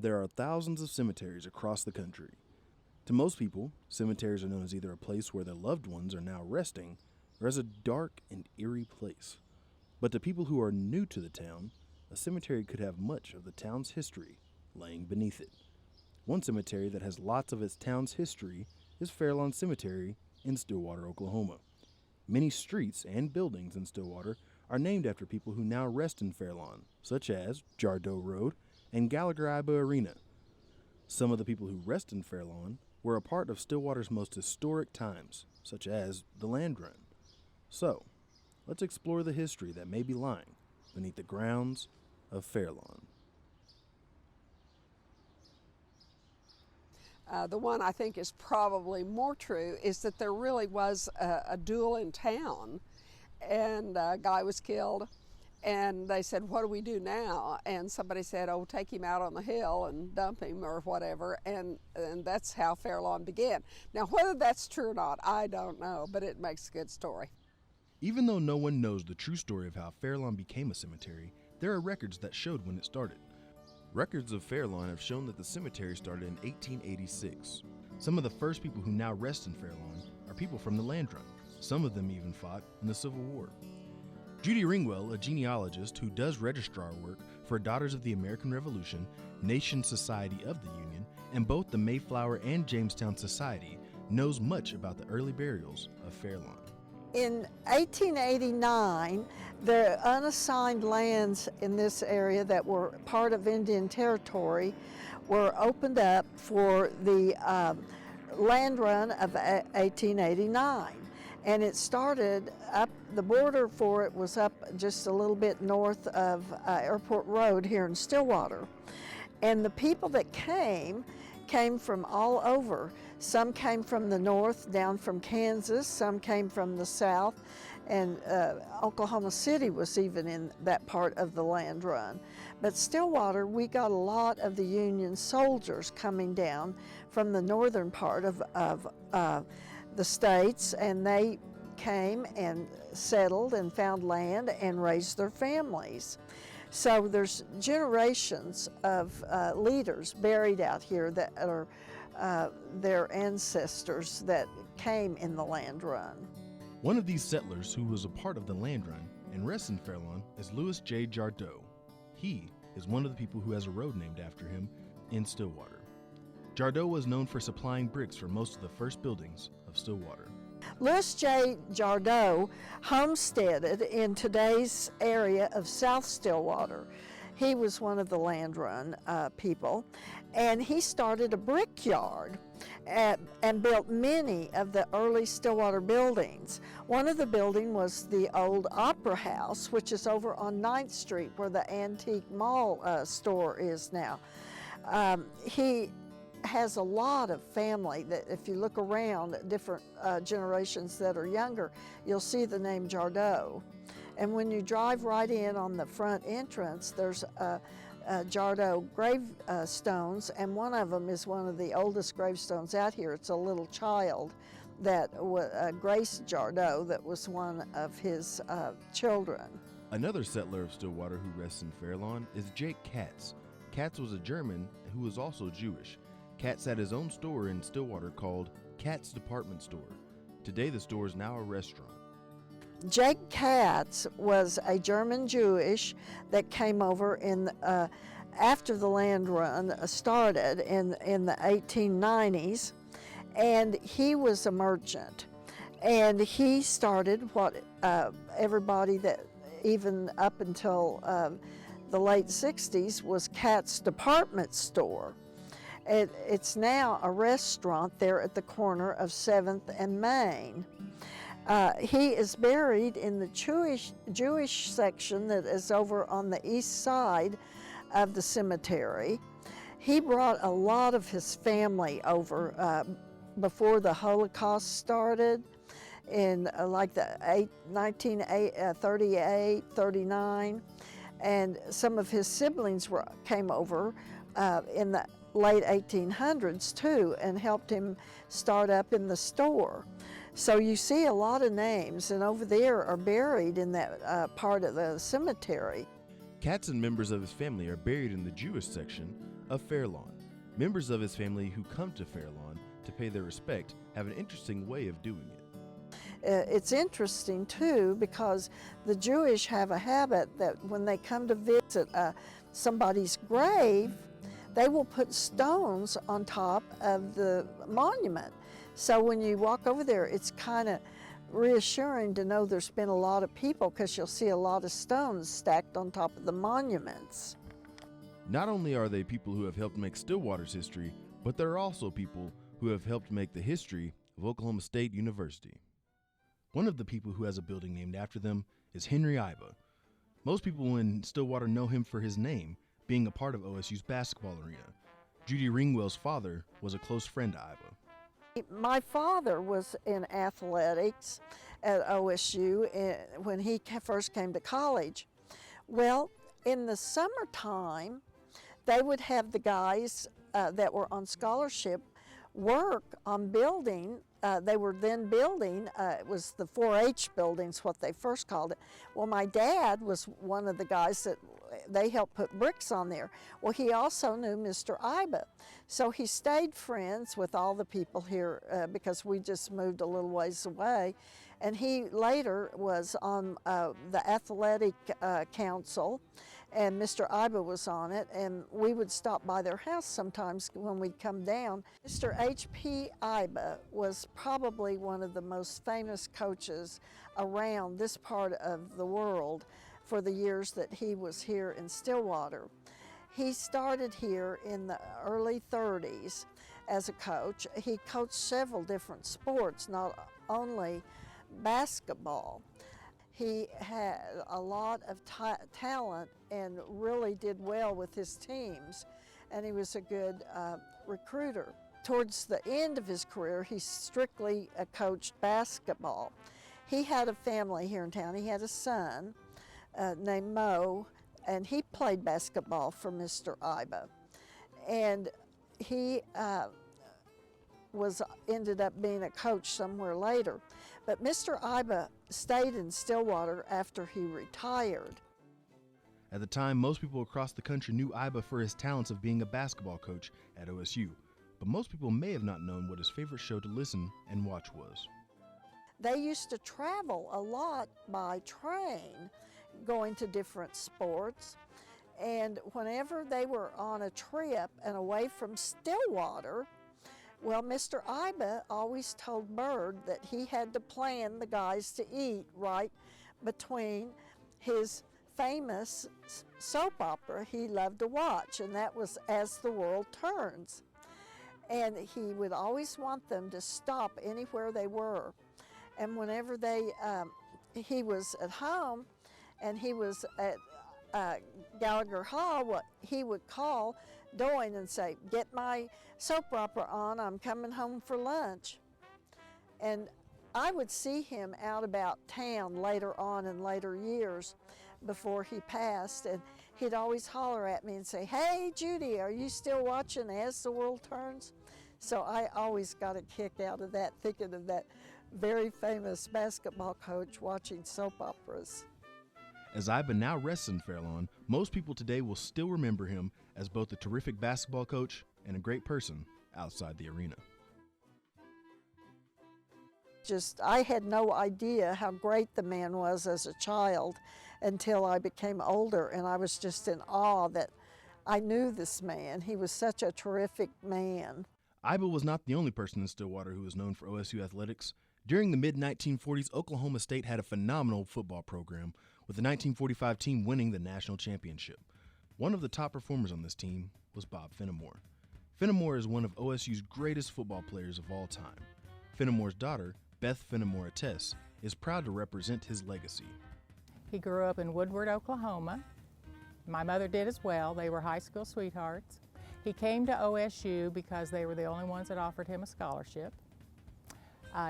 There are thousands of cemeteries across the country. To most people, cemeteries are known as either a place where their loved ones are now resting or as a dark and eerie place. But to people who are new to the town, a cemetery could have much of the town's history laying beneath it. One cemetery that has lots of its town's history is Fairlawn Cemetery in Stillwater, Oklahoma. Many streets and buildings in Stillwater are named after people who now rest in Fairlawn, such as Jardoe Road and Gallagher-Iba Arena. Some of the people who rest in Fairlawn were a part of Stillwater's most historic times, such as the Land Run. So, let's explore the history that may be lying beneath the grounds of Fairlawn. The one I think is probably more true is that there really was a duel in town, and a guy was killed, and they said, what do we do now? And somebody said, oh, take him out on the hill and dump him or whatever, and that's how Fairlawn began. Now, whether that's true or not, I don't know, but it makes a good story. Even though no one knows the true story of how Fairlawn became a cemetery, there are records that showed when it started. Records of Fairlawn have shown that the cemetery started in 1886. Some of the first people who now rest in Fairlawn are people from the Land Run. Some of them even fought in the Civil War. Judy Ringwell, a genealogist who does registrar work for Daughters of the American Revolution, Nation Society of the Union, and both the Mayflower and Jamestown Society, knows much about the early burials of Fairlawn. In 1889, the unassigned lands in this area that were part of Indian Territory were opened up for the Land Run of 1889. And it started up, the border for it was up just a little bit north of Airport Road here in Stillwater. And the people that came from all over. Some came from the north, down from Kansas, some came from the south, and Oklahoma City was even in that part of the Land Run. But Stillwater, we got a lot of the Union soldiers coming down from the northern part of the states, and they came and settled and found land and raised their families. So there's generations of leaders buried out here that are their ancestors that came in the Land Run. One of these settlers who was a part of the Land Run and rests in Fairlawn is Louis J. Jardoe. He is one of the people who has a road named after him in Stillwater. Jardoe was known for supplying bricks for most of the first buildings of Stillwater. Louis J. Jardoe homesteaded in today's area of South Stillwater. He was one of the Land Run people, and he started a brickyard and built many of the early Stillwater buildings. One of the buildings was the old Opera House, which is over on 9th Street where the Antique Mall store is now. He has a lot of family that if you look around at different generations that are younger, you'll see the name Jardoe. And when you drive right in on the front entrance, there's Jardoe gravestones, and one of them is one of the oldest gravestones out here. It's a little child that Grace Jardoe, that was one of his children. Another settler of Stillwater who rests in Fairlawn is Jake Katz. Katz was a German who was also Jewish. Katz had his own store in Stillwater called Katz Department Store. Today the store is now a restaurant. Jake Katz was a German Jewish that came over in after the Land Run started in the 1890s, and he was a merchant, and he started what everybody that even up until the late 60s was Katz Department Store. It's now a restaurant there at the corner of 7th and Main. He is buried in the Jewish section that is over on the east side of the cemetery. He brought a lot of his family over before the Holocaust started in like the 1938, 39, and some of his siblings came over in the late 1800s too and helped him start up in the store. So you see a lot of names, and over there are buried in that part of the cemetery. Katz and members of his family are buried in the Jewish section of Fairlawn. Members of his family who come to Fairlawn to pay their respect have an interesting way of doing it. It's interesting too because the Jewish have a habit that when they come to visit somebody's grave, they will put stones on top of the monument. So when you walk over there, it's kind of reassuring to know there's been a lot of people because you'll see a lot of stones stacked on top of the monuments. Not only are they people who have helped make Stillwater's history, but they're also people who have helped make the history of Oklahoma State University. One of the people who has a building named after them is Henry Iba. Most people in Stillwater know him for his name, being a part of OSU's basketball arena. Judy Ringwell's father was a close friend to Iba. My father was in athletics at OSU when he first came to college. Well, in the summertime, they would have the guys that were on scholarship work on building. They were then building, it was the 4-H buildings, what they first called it. Well, my dad was one of the guys that they helped put bricks on there. Well, he also knew Mr. Iba. So he stayed friends with all the people here because we just moved a little ways away. And he later was on the athletic council, and Mr. Iba was on it, and we would stop by their house sometimes when we'd come down. Mr. H.P. Iba was probably one of the most famous coaches around this part of the world for the years that he was here in Stillwater. He started here in the early 30s as a coach. He coached several different sports, not only basketball. He had a lot of talent and really did well with his teams, and he was a good recruiter. Towards the end of his career, he strictly coached basketball. He had a family here in town. He had a son named Mo, and he played basketball for Mr. Iba. And he ended up being a coach somewhere later. But Mr. Iba stayed in Stillwater after he retired. At the time, most people across the country knew Iba for his talents of being a basketball coach at OSU, but most people may have not known what his favorite show to listen and watch was. They used to travel a lot by train, going to different sports, and whenever they were on a trip and away from Stillwater, well, Mr. Iba always told Bird that he had to plan the guys to eat right between his famous soap opera he loved to watch, and that was As the World Turns. And he would always want them to stop anywhere they were. And whenever he was at home and he was at Gallagher Hall, he would call Doyne and say, "Get my soap opera on, I'm coming home for lunch." And I would see him out about town later on in later years before he passed, and he'd always holler at me and say, "Hey Judy, are you still watching As the World Turns?" So I always got a kick out of that, thinking of that very famous basketball coach watching soap operas. As Iba now rests in Fairlawn, most people today will still remember him as both a terrific basketball coach and a great person outside the arena. I had no idea how great the man was as a child until I became older, and I was just in awe that I knew this man. He was such a terrific man. Iba was not the only person in Stillwater who was known for OSU athletics. During the mid-1940s, Oklahoma State had a phenomenal football program, with the 1945 team winning the national championship. One of the top performers on this team was Bob Fenimore. Fenimore is one of OSU's greatest football players of all time. Fenimore's daughter, Beth Fenimore Attess, is proud to represent his legacy. He grew up in Woodward, Oklahoma. My mother did as well. They were high school sweethearts. He came to OSU because they were the only ones that offered him a scholarship.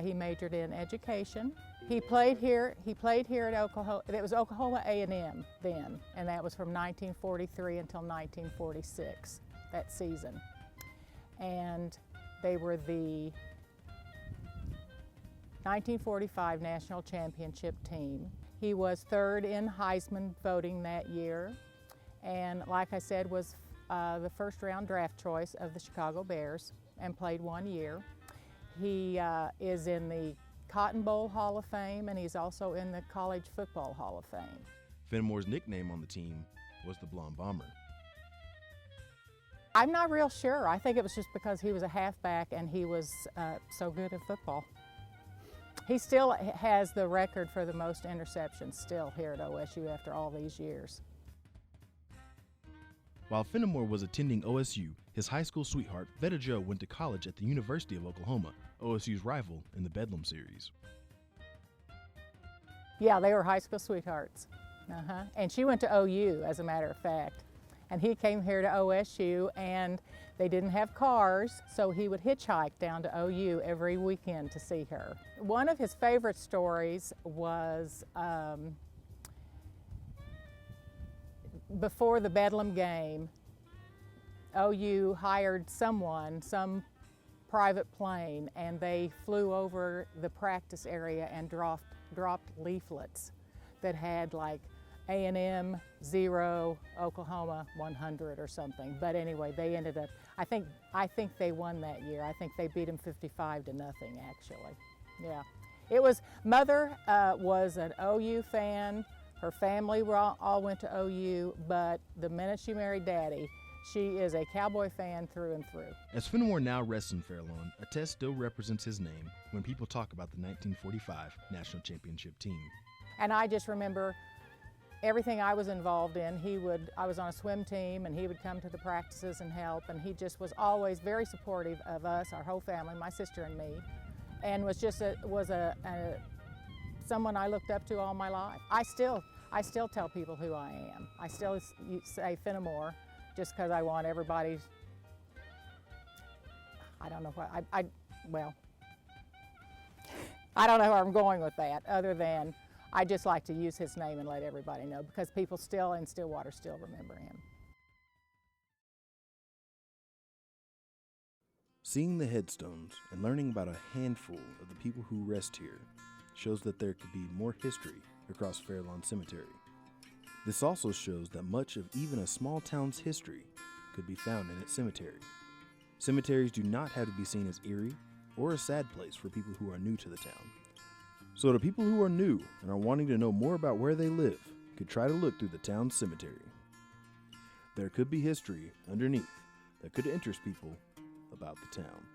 He majored in education. He played here at Oklahoma. It was Oklahoma A&M then, and that was from 1943 until 1946, that season. And they were the 1945 national championship team. He was third in Heisman voting that year, and like I said, was the first round draft choice of the Chicago Bears and played 1 year. He is in the Cotton Bowl Hall of Fame, and he's also in the College Football Hall of Fame. Fenimore's nickname on the team was the Blonde Bomber. I'm not real sure. I think it was just because he was a halfback and he was so good at football. He still has the record for the most interceptions still here at OSU after all these years. While Fenimore was attending OSU, his high school sweetheart, Vetta Jo, went to college at the University of Oklahoma, OSU's rival in the Bedlam series. Yeah, they were high school sweethearts. And she went to OU, as a matter of fact. And he came here to OSU, and they didn't have cars, so he would hitchhike down to OU every weekend to see her. One of his favorite stories was before the Bedlam game, OU hired some private plane, and they flew over the practice area and dropped leaflets that had like A&M 0, Oklahoma 100 or something. But anyway, they ended up, I think they won that year. I think they beat them 55-0 actually. Yeah. It was, Mother was an OU fan. Her family all went to OU, but the minute she married Daddy, she is a Cowboy fan through and through. As Fenimore now rests in Fairlawn, a test still represents his name when people talk about the 1945 National Championship team. And I just remember everything I was involved in. I was on a swim team, and he would come to the practices and help, and he just was always very supportive of us, our whole family, my sister and me, and was just someone I looked up to all my life. I still tell people who I am. I still say Fenimore just because I want everybody, I don't know what, well, I don't know where I'm going with that, other than I just like to use his name and let everybody know, because people still in Stillwater still remember him. Seeing the headstones and learning about a handful of the people who rest here shows that there could be more history across Fairlawn Cemetery. This also shows that much of even a small town's history could be found in its cemetery. Cemeteries do not have to be seen as eerie or a sad place for people who are new to the town. So the people who are new and are wanting to know more about where they live could try to look through the town's cemetery. There could be history underneath that could interest people about the town.